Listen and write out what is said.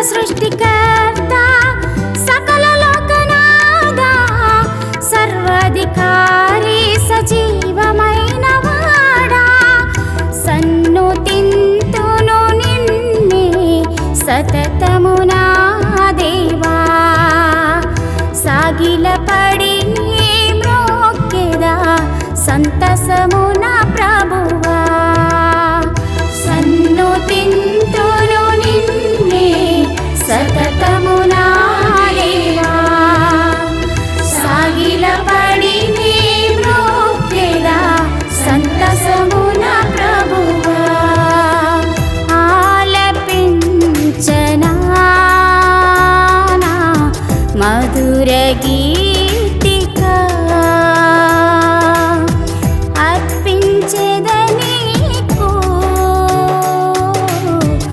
సృష్టికర్త సకల లోకనాథ సర్వాధికారి సజీవమైన వాడా సన్నుతింతును నిన్నే సతతము నా దేవా సాగిలపడి నీ మ్రోక్కెదా సంతసమున ప్రభువా సన్నుతింతును నిన్నే సతతము నా దేవా సాగిలపడి నీ మ్రోక్కెదా సంతసమున ప్రభువా ఆలపించనా మధుర గీత